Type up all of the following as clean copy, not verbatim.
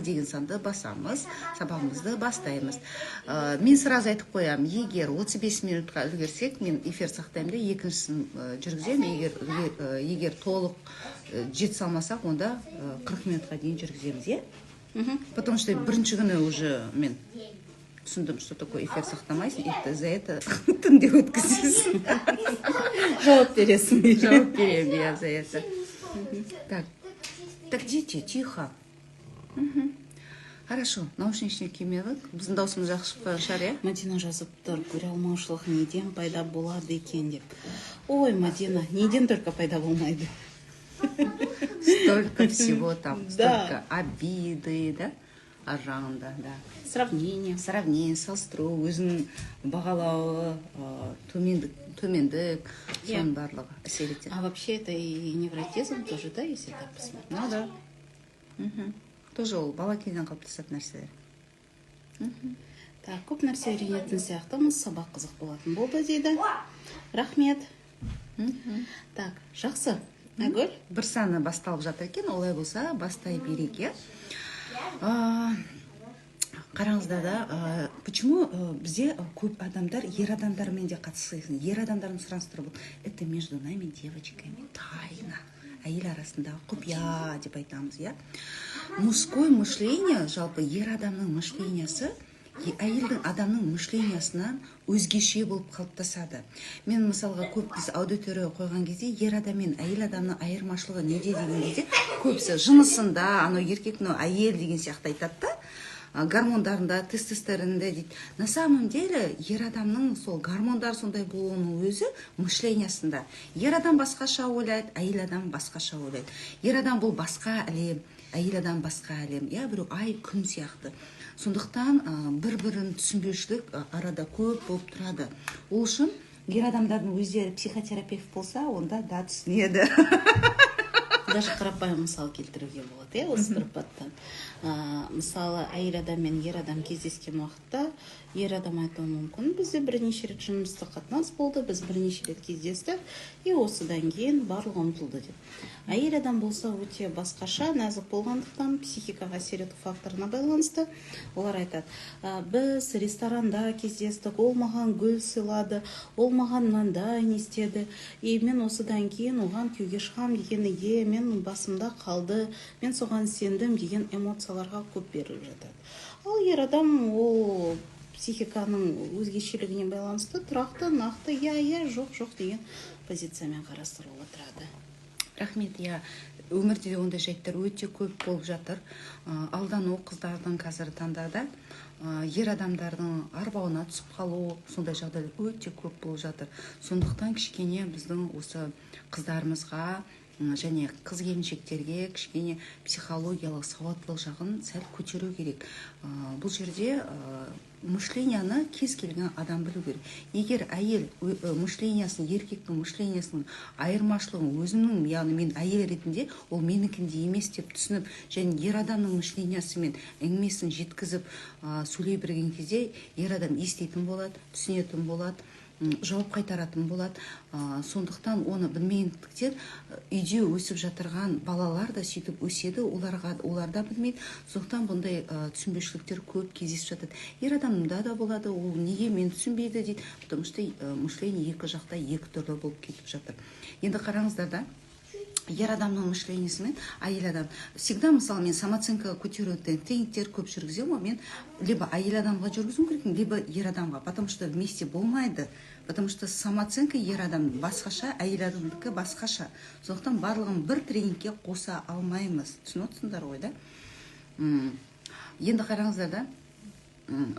деген санды басамыз, сабағымызды бастаймыз. Мен сразу айтып қоям, егер 35 минутқа үлгерсек, мен эфир сақтаймын да екіншісін жүргізем. Егер толық жете салмасақ, онда 40 минутқа дейін жүргіземіз, е? Потому что бірінші күні уже мен түсіндім, что такое эфир сақтамайсың, и за это түнде өткізесің. Жауап бересің. Жауап беремін, я за это. Так, дети, тихо. Хорошо, наушничник кимедік. Біздің даусымыз жақсы шыққан шығар, е? Мадина жазып тұр, көре алмаушылық неден пайда болады екен деп. Ой, Мадина, неден только пайда болмайды. Столько всего там, столько обиды, да? Ар жағында, да. Сравнение, салыстыру, өзін бағалауы, төмендік, соның барлығы әсер етеді. А вообще это и невротизм тоже, да, если так посмотреть? Ну да. Тоже ол бала кезден қалыптасатын нәрселер. Так, көп нәрсе үйренетін сияқтымыз, сабақ қызық болатын болды дейді. Рахмет. Так, жақсы. Айгүл? Бір саны басталып жатыр екен, олай болса бастай берейік, е? Қараңызда да, почему бізде көп адамдар, ер адамдармен де қатысысын, ер адамдардың сұраныстары бұл, это между нами девочками тайна, әйел арасындағы құпия деп айтамыз, я? Мужское мышление, жалпы ер адамның мышлениясы, әйелдің адамның мышлениясынан өзгеше болып қалыптасады. Мен мысалға көп біз аудитория қойған кезде ер адам мен әйел адамның айырмашылығы неде деген кезде көбісі жынысында, анау еркек, мынау әйел деген сияқты айтады да, гормондарында, тестостеронында дейді. На самом деле ер адамның сол гормондар сондай болуының өзі мышлениясында. Ер адам басқаша ойлайды, әйел адам басқаша ойлайды. Ер адам бұл басқа әлем, әйел адам басқа әлем, я біреу ай, күн сияқты. Сондықтан бір-бірін түсінбеушілік арада көп болып тұрады. Ол үшін ер адамдардың өздері психотерапевт болса, онда да түсінеді. Даже қарапайым мысал келтіруге болады, осы тұрпаттан. Мысалы, әйел адам мен ер адам кездескен уақытта, ер адам айтуы мүмкін, бізде бірнеше рет жыныстық қатынас болды, біз бірнеше рет кездестік, и осыдан кейін барлығы ұмытылды деп. Әйел адам болса өте басқаша, нәзік болғандықтан психикаға әсер ету факторына байланысты, олар айтады, біз ресторанда кездестік, ол маған гүл сыйлады, ол маған мынандай не істеді, и мен осыдан кейін оған күйеуге шығам деген идея мен басымда қалды, мен соған сендім деген эмоцияларға көп беріліп жатады. Ал ер адам ол психиканың өзгешелігіне байланысты тұрақты, нақты, я, жоқ деген позициямен қарастырылып отырады. Рахмет, я өмірде ондай жайттар өте көп болып жатыр. Алдану қыздардың қазір таңда ер адамдардың арбауына түсіп қалу, сондай жағдайлар өте көп болып жатыр. Сондықтан кішкене біздің осы қыздарымызға және қыз келіншектерге кішкене психологиялық сауаттылық жағын сәл көтеру керек. Бұл жерде мышленияны кез келген адам білу керек. Егер әйел мышлениясын, еркектің мышлениясының айырмашылығын өзімнің, яғни мен әйел ретінде, ол менікінде емес деп түсініп, және ер адамның мышлениясымен әңгімесін жеткізіп сөйлей берген кезде ер адам еститін болады, түсінетін болады, жауап қайтаратын болады. Сондықтан оны білмегендіктен үйде өсіп жатырған балалар да сөйтіп өседі, олар да білмейді. Сондықтан бұндай түсінбеушіліктер көп кездесіп жатады. Ер адамда да болады, ол неге мен түсінбейді дейді, потому что мышление екі жақта екі түрлі болып кетіп жатыр. Енді қараңыздар да, ер адамның мышлениясымен әйел адам. Всегда, мысалы, мен самооценка көтерудің тренингтер көп жүргіземін, мен либо әйел адамға жүргізуім керек, либо ер адамға, потому что вместе болмайды. Потому что самооценка ер адам басқаша, әйел адамдікі басқаша. Сондықтан барлығын бір тренингке қоса алмаймыз. Түсініп отырсыңдар ғой, да? Енді қараңыздар да,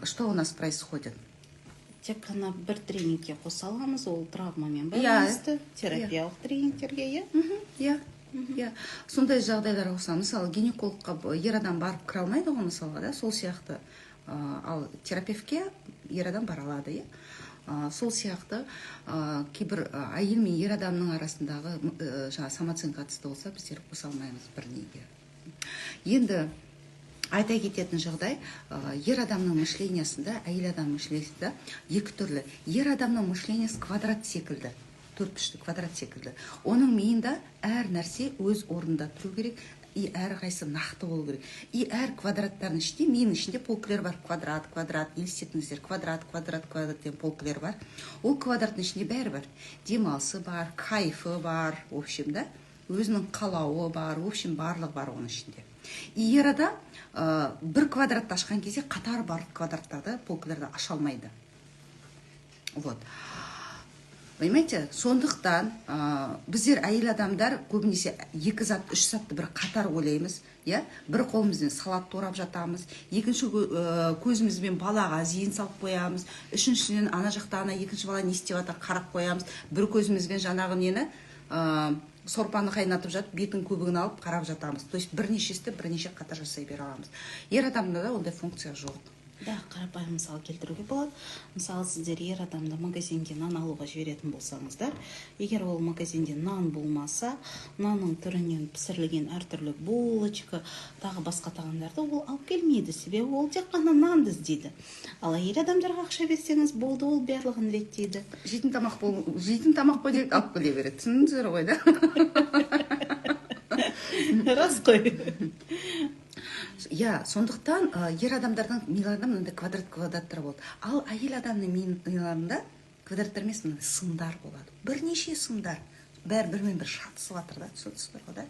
что у нас происходит? Тек қана бір тренингке қоса аламыз, ол травмамен байланысты, терапиялық тренингтерге, иә? Сондай жағдайлар болса, мысалы, гинекологқа ер адам барып кіре алмайды ғой, мысалға, да, сол сияқты. Ал терапевтке ер адам бара алады, сол сияқты кейбір әйел мен ер адамның арасындағы самооценка қатысты болса, біздер қоса алмаймыз бір неге. Енді айта кететін жағдай, ер адамның мышлениясында, әйел адамның мышлениясында екі түрлі. Ер адамның мышлениясы квадрат секілді, төртбұрышты квадрат секілді. Оның миында әр нәрсе өз орнында тұру керек, и әрқайсысы нақты болу керек. И әр квадраттардың ішінде, менің ішінде полкілер бар. Квадрат, елестетіңіздер, квадрат деген полкілер бар. Ол квадраттың ішінде бәрі бар. Демалысы бар, кайфы бар, в общем, да, өзінің қалауы бар, в общем, барлығы бар оның ішінде. И ер адам бір квадратты ашқан кезде қатар барлық квадраттарды, полкілерді аша алмайды. Вот. Понимаете, сондықтан біздер әйел адамдар көбінесе 2 зат, 3 затты бір қатар ойлаймыз, иә? Бір қолымызбен салат турап жатамыз, екінші көзімізбен балаға зейін салып қоямыз, үшіншіден ана жақта екінші бала не істеп жатыр қарап қоямыз, бір көзімізбен жаңағы нені сорпаны қайнатып жатып, бетін көбігін алып қарап жатамыз. То есть бірнеше қатар жасай бере аламыз. Ер адамда да ондай функция жоқ. Да, қарапайым мысал келтіруге болады. Мысалы, сіздер ер адамды магазинге нан алуға жіберетін болсаңыздар, егер ол магазинде нан болмаса, нанның түрінен пісірілген әртүрлі булочка, тағы басқа тағамдарды ол алып келмейді, себебі ол тек қана нанды іздейді. Ал әйел адамдарға ақша берсеңіз, болды, ол барлығын реттейді. Жейтін тамақ қой деп алып келе береді. Түсіндіңіздер ғой, да? Рас қой. Я, сондықтан ер адамдардың миларында мынандай квадраттар болады. Ал әйел адамның миларында квадраттар емес, мынандай сымдар болады. Бірнеше сымдар. Бәрі бірмен бір шатысып жатыр, да? Түсінесіздер ғой, да?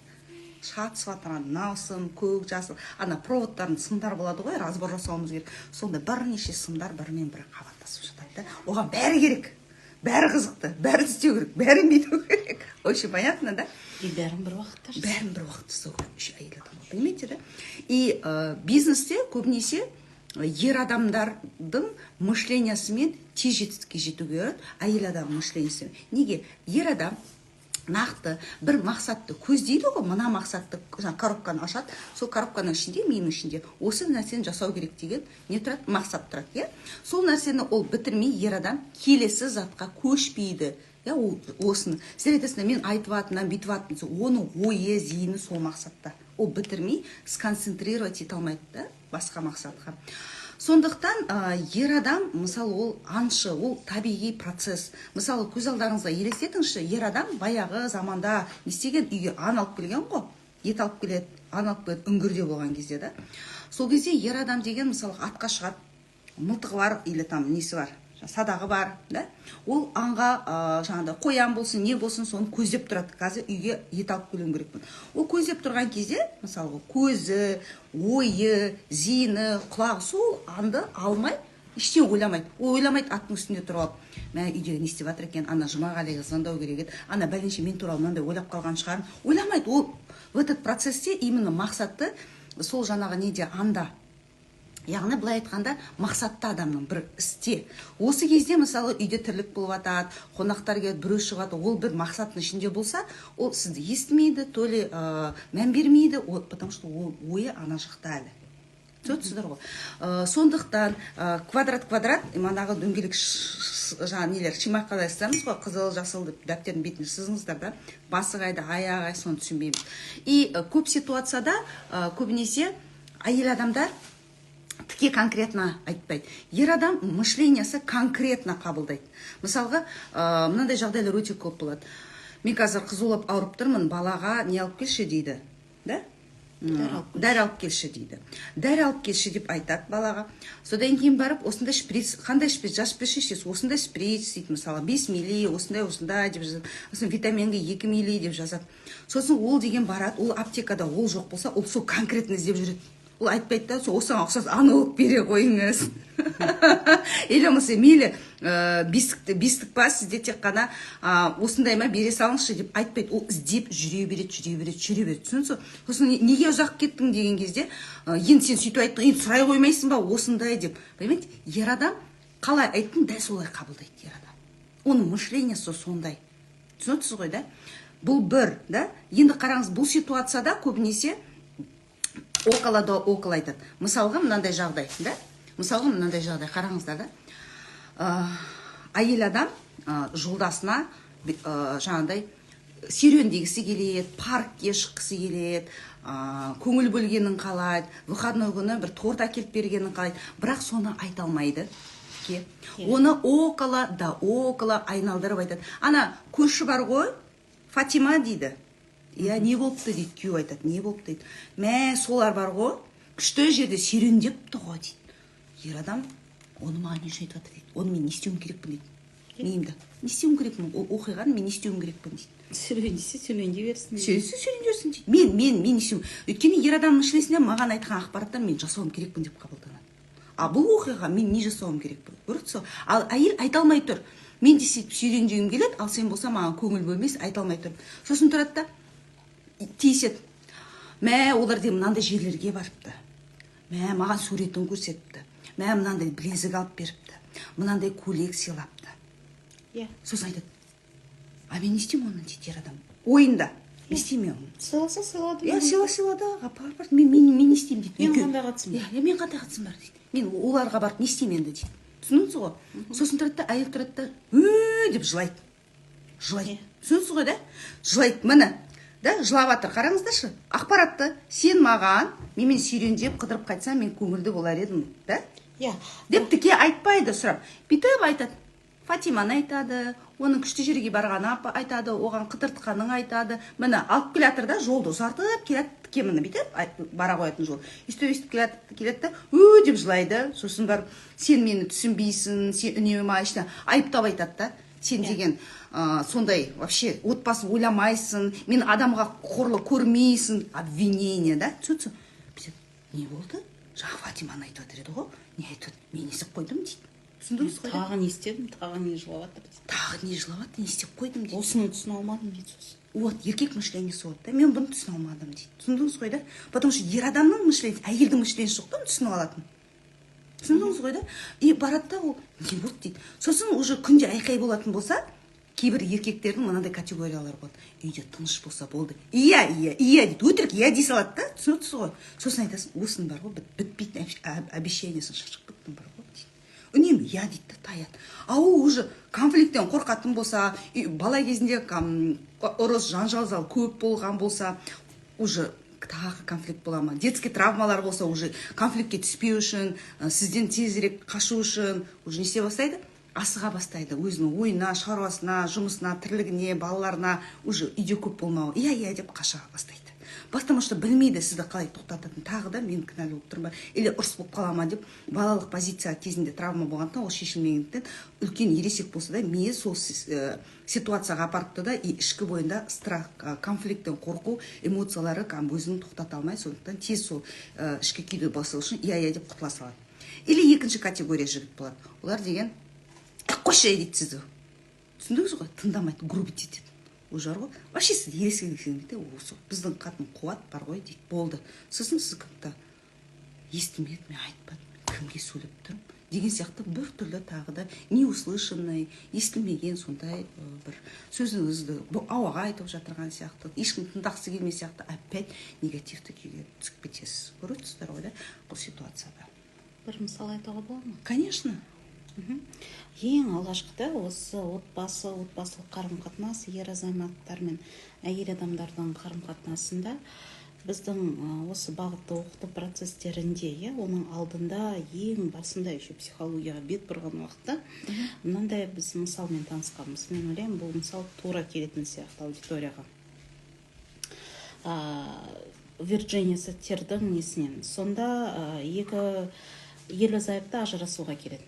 Шатысып жатыр, мынау сым, көк, жасыл. Ана проводтардың сымдар болады ғой, разбор жасауымыз керек. Сонда бірнеше сымдар бірмен бірі қабаттасып жатады, да? Оған бәрі керек. Бәрі қызықты, бәрі істеу керек, бәрі бүйту керек. Очень понятно, да? И бәрін бір уақытта жасау. Бәрін бір уақытта істеу керек, үш әйел адам. Понимаете, да? И бизнесте көбінесе ер адамдардың мышлениясымен тез жетістікке жетуге болады, әйел адам мышлениясымен. Неге? Ер адам нақты бір мақсатты көздейді ғой, мына мақсатты коробканы ашады, сол коробканың ішінде, менің ішінде осы нәрсені жасау керек деген не тұрады, мақсат тұрады, иә? Сол нәрсені ол бітірмей ер адам келесі затқа көшпейді. Я осыны, сіздер айтасыңдар, мен айтып атымнан, бүйтіп атымнан, оның ойы, зейіні сол мақсатта. Ол бітірмей, сконцентрировать ете алмайды, да, басқа мақсатқа. Сондықтан ер адам, мысалы, ол аңшы, ол табиғи процесс. Мысалы, көз алдарыңызға елестетіңізші, ер адам баяғы заманда не істеген, үйге аң алып келген ғой, ет алып келеді, аң алып келеді, үңгірде болған кезде, да. Сол кезде ер адам деген, мысалы, атқа шығады, мылтығы бар, или там несі бар, садағы бар, да? Ол аңға жаңағыда қоян болсын, не болсын, соны көздеп тұрады. Қазір үйге ет алып келуім керекпін. Ол көздеп тұрған кезде, мысалы, көзі, ойы, зейіні, құлағы, сол аңды алмай, ештеңе ойламайды. Ол ойламайды, аттың үстінде тұрып алып, мә үйдегі не істеп жатыр екен, ана Жұмағалиға звондау керек еді, ана бәленше мен туралы мынандай ойлап қалған шығармын. Ойламайды. Ол в этот процесте именно мақсатты сол жаңағы неде анда. Яғни былай айтқанда мақсатты адамның бір істе. Осы кезде мысалы үйде тірлік болып жатады, қонақтар келеді, біреу шығады, ол бір мақсаттың ішінде болса, ол сізді естімейді, то ли мән бермейді, потому что ол ойы ана жақта әлі. Түсіндіңіздер ғой. Сондықтан квадрат, манағы дөңгелек жаңа нелер шимаққа жазамыз ғой, қызыл, жасыл деп дәптердің бетіне сызыңыздар, да, басы қайда, аяғы қайда, соны түсінбейміз. И көп ситуацияда көбінесе әйел адамдар тіке конкретно айтпайды. Ер адам мышлениясы конкретно қабылдайды. Мысалға, мынандай жағдайлар өте көп болады. Мен қазір қызулап ауырып тұрмын, балаға не алып келші дейді, да? Дәрі алып келші дейді. Дәрі алып келші деп айтады балаға. Содан кейін барып, осындай шприц, қандай шприц, жазып берші, осындай шприц дейді, мысалы, 5 мили, осындай деп жазады. Сосын витаминге 2 мили деп жазады. Сосын ол деген барады, ол аптекада ол жоқ болса, ол сол конкретно іздеп жүреді. Ол айтпайды да, осыған ұқсас аналог бере қойыңыз. Или болмаса мейлі бестік па, сізде тек қана осындай ма бере салыңызшы деп айтпайды. Ол іздеп жүре береді. Түсінсіз? Сосын неге ұзақ кеттің деген кезде, енді сен сөйтіп айттың, енді сұрай қоймайсың ба осындай деп. Понимаете? Ер адам қалай айттың, дәл солай қабылдайды ер адам. Оның мышлениясы сондай. Түсінсіз ғой, да? Бұл бір, да? Енді қараңыз, бұл ситуацияда көбінесе около айтады. Мысалға мынандай жағдай, да? Мысалға мынандай жағдай, қараңыздар, да? Әйел адам жолдасына жаңағыдай серуендегісі келеді, паркке шыққысы келеді, көңіл бөлгенін қалайды, выходной күні бір торт әкеліп бергенін қалайды, бірақ соны айта алмайды. Оны около айналдырып айтады. Ана көрші бар ғой, Фатима дейді. иә не болыпты дейді, күйеу айтады, не болыпты дейді. Мә солар бар ғой, күшті жерде серуендепті ғой дейді. Ер адам оны маған не үшін айтып жатыр дейді, оны мен не істеуім керекпін дейді. Миымда не істеуім керекпін, оқиғаны мен не істеуім керекпін дейді. Сөйлесе сөйлене берсін. Сөйлесе берсін дейді. Мен не істеуім. Өйткені ер адамның шлесінде маған айтқан ақпараттан мен жасауым керекпін деп қабылданады. А бұл оқиға мен не жасауым керекпін. Көрдіңіз? Ал әйел айта алмай тұр. Мен де сөйтіп сүйренжегім келеді, ал сен болса маған көңіл бөлмейсің, айта алмай тұр. Сосын тұрады да тиіседі. Мә олар де мынандай жерлерге барыпты. Мә маған суретін көрсетіпті. Мә мынандай білезік алып беріпті. Мынандай көйлек сыйлапты. Иә. Сосын айтады. А мен не істеймін оны дейді ер адам. Ойында. Не істеймін оны. Сыйласа сыйлады. Иә, сыйлады. Апар, мен не істеймін дейді. Мен қандай қатысым бар? Иә, мен қандай қатысым бар дейді. Мен оларға барып не істеймін енді дейді. Түсіндіңіз ғой? Сосын тұрады да, әйел тұрады да, деп жылайды. Түсіндіңіз ғой да? Жылайды, міне. Да, жылап жатыр. Қараңыздаршы. Ақпаратты сен маған, менімен сүйренжеп қыдырып қайтсаң, мен көңілді болар едім, да? Иә. Деп тіке айтпайды, сұрап. Бүйтіп айтады. Фатиманы айтады, оның күшті жерге барғаны айтады, оған қыдыртқанын айтады. Міне алып келатыр да, жолды ұзартып келеді, тіке міне бүйтіп бара қоятын жол. Өстіп келеді да, деп жылайды. Сосын барып, сен мені түсінбейсің, сен үнемі айыптап айтады да. Сен деген сондай вообще отбасы ойламайсың, мен адамға қорлық көрмейсің, обвинение, да? Сөйтсің. Не болды? Жаңа Фатиманы айтып отыр еді ғой. Не айтып отыр? Мен естіп қойдым дейді. Түсіндіңіз ғой? Тағы не істедім, тағы не жылап жатыр дейді. Тағы не жылап жатыр, не істеп қойдым дейді. Осыны түсіне алмадым дейді сосын. Вот, еркек мышлениесі вот, да, мен бұны түсіне алмадым дейді. Түсіндіңіз ғой да? Потому что ер адамның мышлениесі, әйелдің мышлениесі жоқ та, түсініп алатын. Түсіндіңіз ғой да? И барады да ол, не болды дейді. Сосын уже күнде айқай болатын болса, кейбір еркектердің мынандай категориялары болады. Үйде тыныш болса болды. Иә дейді. Өтірік иә дей салады да, түсінесіз ғой. Сосын айтасың, осының бар ғой, бітпейтін обещаниесін шашып біттің бар ғой дейді. Үнемі иә дейді да, таяды. А ол уже конфликттен қорқатын болса, бала кезінде ұрыс жанжал көп болған болса, уже тағы конфликт бола ма? Детский травмалар болса, уже конфликтке түспеу үшін, сізден тезірек қашу үшін, уже не істей бастайды? Асыға бастайды. Өзінің ойына, шаруасына, жұмысына, тірлігіне, балаларына уже үйде көп болмауы. Иә деп қаша бастайды. Потому что білмейді сізді қалай тоқтататын. Тағы да мен кінәлі болып тұрмын ба? Или ұрыс болып қала ма деп, балалық позиция кезінде травма болғандықтан, ол шешілмегендіктен үлкен ересек болса да, миы сол ситуацияға апарыпты да, и ішкі бойында страх, конфликттен қорқу, эмоциялары өзін тоқтата алмай, сондықтан тез сол ішкі күйді басу үшін иә деп құтыла салады. Или екінші категория жігіт болады. Олар деген қойшы дейді сізді. Түсіндіңіз ғой? Тыңдамайды, грубить етеді. Уже ғой, вообще сіз ересек дейді, осы біздің қатын қуат бар ғой дейді. Болды. Сосын сіз кімді естімедім, мен айтпадым, кімге сөйлеп тұрмын деген сияқты бір түрлі тағы да неуслышанный, естілмеген сондай бір сөзіңізді ауаға айтып жатырған сияқты, ешкім тыңдағысы келмей сияқты, опять негативті күйге түсіп кетесіз. Көресіздер ғой да бұл ситуацияда. Бір мысал айтуға бола ма? Конечно. Ең алғашқыда осы отбасылық қарым-қатынас, ер азаматтар мен әйел адамдардың қарым-қатынасында біздің осы бағытты оқыту процестерінде, оның алдында ең басында еще психологияға бет бұрған уақытта мынандай біз мысалмен танысқанбыз. Мен ойлаймын, бұл мысал тура келетін сияқты аудиторияға. Вирджиния Саттердің несінен. Сонда екі ерлі-зайыпты ажырасуға келеді.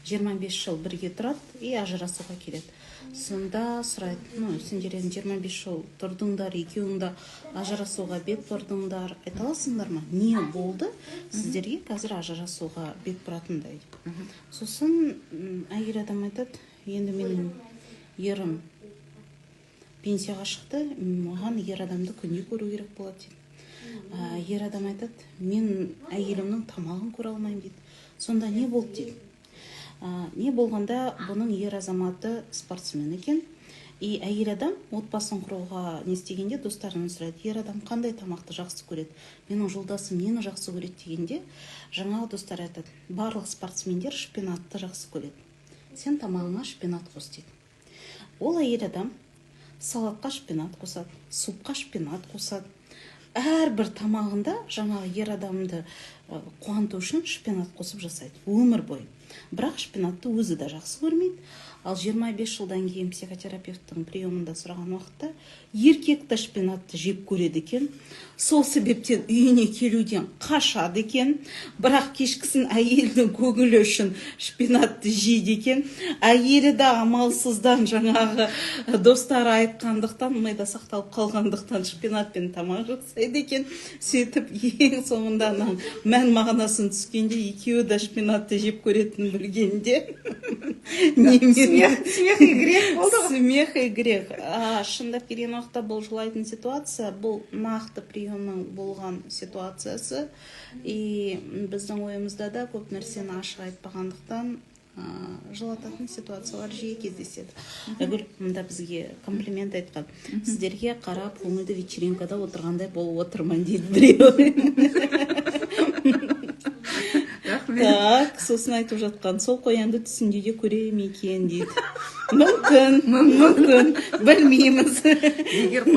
25 жыл бірге тұрады и ажырасуға келеді. Сонда сұрайды, сендер 25 жыл тұрдыңдар, екеуіңді ажырасуға бет бұрдыңдар, айта аласыңдар ма? Не болды сіздерге қазір ажырасуға бет бұратындай? Сосын әйел адам айтады, енді менің ерім пенсияға шықты, маған ер адамды күнде көру керек болады дейді. Ер адам айтады, мен әйелімнің тамағын көре алмаймын дейді. Сонда не болды дейді? Не болғанда бұның ер азаматы спортсмен екен. И әйел адам отбасын құруға не істегенде достарынан сұрайды, ер адам қандай тамақты жақсы көреді? Менің жолдасым нені жақсы көреді дегенде, жаңағы достар айтады, барлық спортсмендер шпинатты жақсы көреді. Сен тамағыңа шпинат қос дейді. Ол әйел адам салатқа шпинат қосады, супқа шпинат қосады. Әрбір тамағында жаңағы ер адамды қуанту үшін шпинат қосып жасайды өмір бойы. Бірақ шпинатты өзі де жақсы көрмейді. Ал 25 жылдан кейін психотерапевттің приемында сұраған уақытта еркекті шпинатты жеп көреді екен. Сол себептен үйіне келуден қашады екен. Бірақ кешкісін әйелдің көңілі үшін шпинатты жейді екен. Әйелі де амалсыздан жаңағы достары айтқандықтан, майда сақталып қалғандықтан шпинатпен тамақ жасайды екен. Сөйтіп ең соңында мән мағынасын түскенде екеуі де шпинатты жеп көретінін білгенде Смех и грех болды ғой. Смех и грех. Шындап келген уақытта бұл жылайтын ситуация, бұл нақты приемның болған ситуациясы. И біздің ойымызда да көп нәрсені ашық айтпағандықтан жылататын ситуациялар жиі кездеседі. Гүл мында бізге комплимент айтқан. Сіздерге қарап көңілді вечеринкада отырғандай болып отырмын дейді біреу. Так, сосын айтып жатқан, сол қоянды түсінде де көре ме екен дейді. Мүмкін, білмейміз. Егер